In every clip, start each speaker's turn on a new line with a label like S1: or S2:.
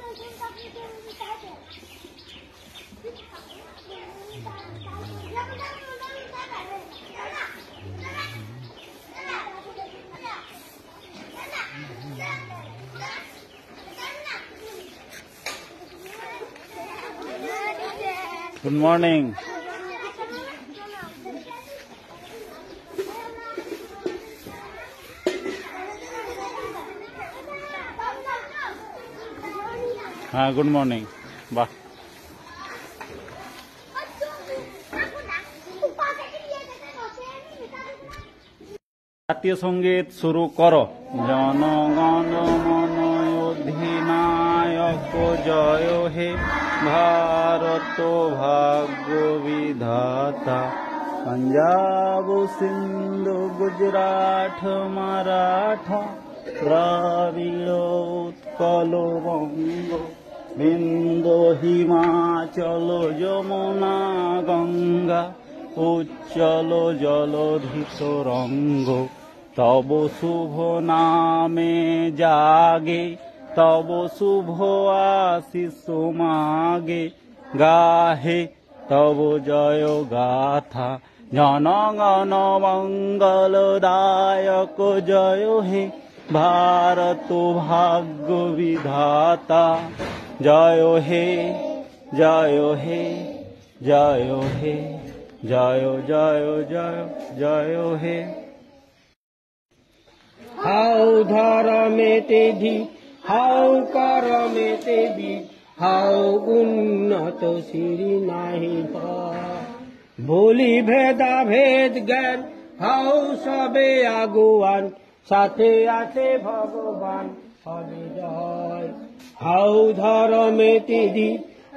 S1: Good morning. Good morning. Bah. জাতীয় সঙ্গীত শুরু করো। জনগণ মন অধিনায়ক জয় হে ভারত ভাগ্য বিধাতা, পঞ্জাব সিন্ধু গুজরাট মারাঠা দ্রাবিড় উৎকল বঙ্গ, বিন্দু হিমাচল যমুনা গঙ্গা, উচ্চল জলধি তরঙ্গ। তব শুভ নামে জাগে, তব শুভ আশিস মাগে, গাহে তব জয় গাথা। জনগণ মঙ্গলদায়ক জয় হে ভারত ভাগ্য বিধাতা, জয় হে জয় হে জয় হে জয় জয় জয় জয় হে।
S2: হাউ ধর্মেতে ধি, হাউ করমেতে বি, হাউ উন্নত শ্রী নাহি ভুলি ভেদা ভেদ জ্ঞান, হাউ সবে আগুয়ান, সাথে আছে ভগবান হবে জয়। হাউ ধর্মেতে ধি,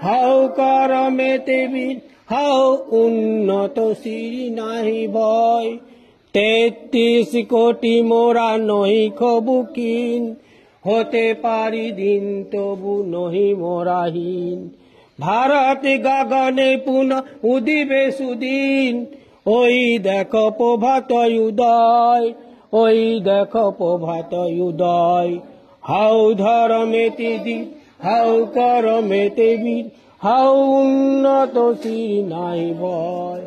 S2: হাউ করমেতে বি, হাউ উন্নত শ্রী নাহি ভয়। 33 কোটি মোরা নহি খবুকিন, হতে পারি দিন তবু নহি মোরাহীন। ভারত গগনে পুনঃ উদিবে সুদিন, ওই দেখো প্রভাত উদয়, ওই দেখো প্রভাত উদয়। হাউ ধর্মেতে দি, হাউ করমেতে বীর, হাউ উন্নত শ্রী নাই ভয়।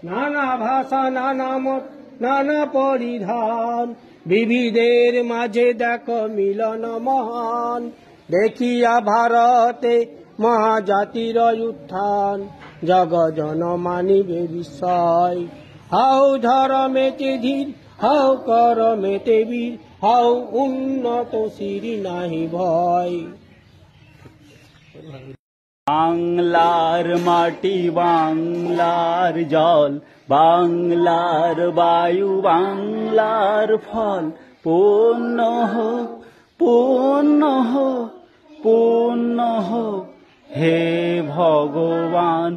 S2: নানা ভাষা নানা মত নানা পরিধান, বিবিধের মাঝে দেখো মিলন মহান। দেখিয়া ভারতে মহাজাতির উত্থান, জগজন মানিবে বিস্ময়। হাউ ধর্মেতে ধীর, হাউ করমেতে বীর, হাউ উন্নত শ্রী নাহি ভয়।
S1: বাংলার মাটি বাংলার জল, বাংলার বায়ু বাংলার ফল, পূর্ণ হোক পূর্ণ হোক পূর্ণ হোক হে ভগবান।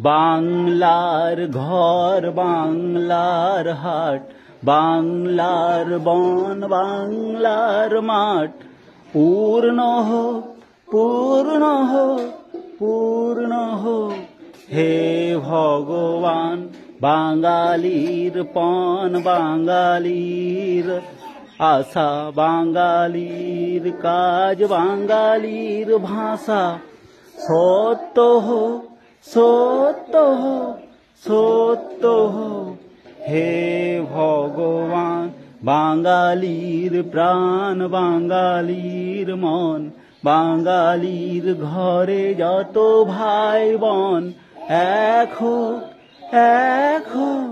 S1: বাংলার ঘর বাংলার হাট, বাংলার বন বাংলার মাঠ, পূর্ণ হোক পূর্ণ হোক পূর্ণ হোক হে ভগবান। বাঙালির পণ বাঙালির আশা, বাঙালির কাজ বাঙালির ভাষা, সত্য হোক সত্য হোক সত্য হোক হে ভগবান। বাঙালির প্রাণ বাঙালির মন, বাঙালির ঘরে যত ভাই বোন, এক হোক এক হোক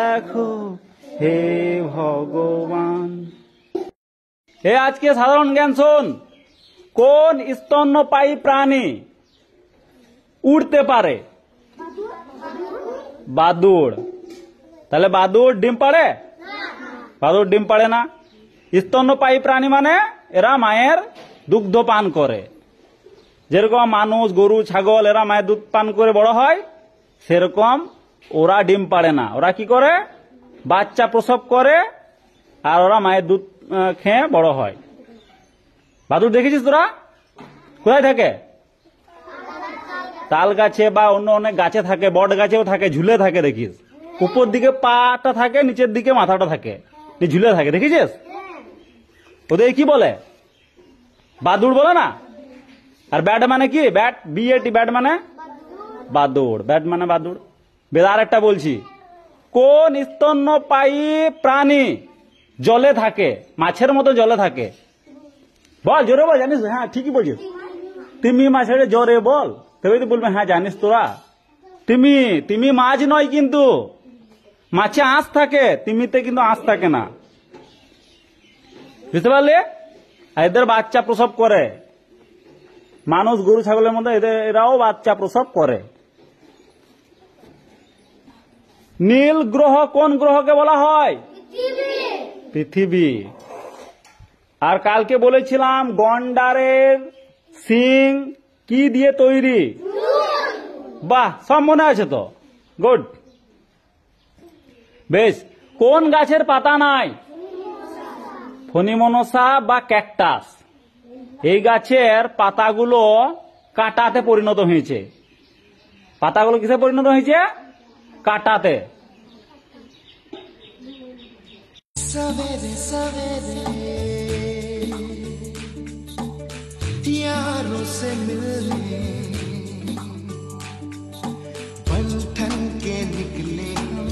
S1: এক হোক হে ভগবান। হে আজকে সাধারণ জ্ঞান শোন। কোন স্তন্যপায়ী প্রাণী উড়তে পারে? বাদুড়। তাহলে বাদুড় ডিম পাড়ে? বাদুড় ডিম পাড়ে না। স্তন্যপায়ী প্রাণী মানে এরা মায়ের দুগ্ধ পান করে। যেরকম মানুষ গরু ছাগল এরা মায়ের দুধ পান করে বড় হয়, সেরকম ওরা ডিম পাড়ে না। ওরা কি করে? বাচ্চা প্রসব করে আর ওরা মায়ের দুধ খেয়ে বড় হয়। বাদুড় দেখেছিস তোরা? কোথায় থাকে? তাল গাছে বা অন্য অনেক গাছে থাকে, বট গাছেও থাকে, ঝুলে থাকে দেখিস। উপর দিকে পাটা থাকে, নিচের দিকে মাথাটা থাকে, ঝুলে থাকে, দেখেছিস? ওদের কি বলে? বাদুড় বলে না? আর ব্যাট মানে কি? ব্যাট, বিএটি, ব্যাট মানে বাদুড়, ব্যাট মানে বাদুড়। বেদার একটা বলছি, কোন স্তন্যপায়ী প্রাণী জলে থাকে, মাছের মতো জলে থাকে? বল, জোরে বল, জানিস? হ্যাঁ ঠিকই বলছিস। তিমি মাছের জোরে বল, তবেই তো বলবে হ্যাঁ জানিস তোরা। তিমি, তিমি মাছ নয় কিন্তু, মাছে আঁশ থাকে, তিমিতে কিন্তু আঁশ থাকে না, বুঝতে পারলে? এদের বাচ্চা প্রসব করে, মানুষ গরু ছাগলের মধ্যে এরাও বাচ্চা প্রসব করে। নীল গ্রহ কোন গ্রহকে বলা হয়? পৃথিবী। আর কালকে বলেছিলাম গন্ডারের সিং কি দিয়ে তৈরি? বাহ, সব মনে আছে তো, গুড। বেশ, কোন গাছের পাতা নাই? ফণিমনসা বা ক্যাকটাস। এই গাছের পাতাগুলো কাঁটাতে পরিণত হয়েছে। পাতাগুলো কিসে পরিণত হয়েছে? কাঁটাতে।
S3: सवेरे सवेरे यारों से मिलने बन ठन के निकले हम,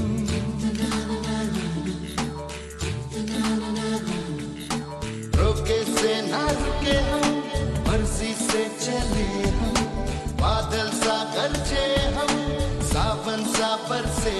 S3: रोके से ना रुके हम, मर्जी से चले हम, बादल सा गरजे हम, सावन सा बरसे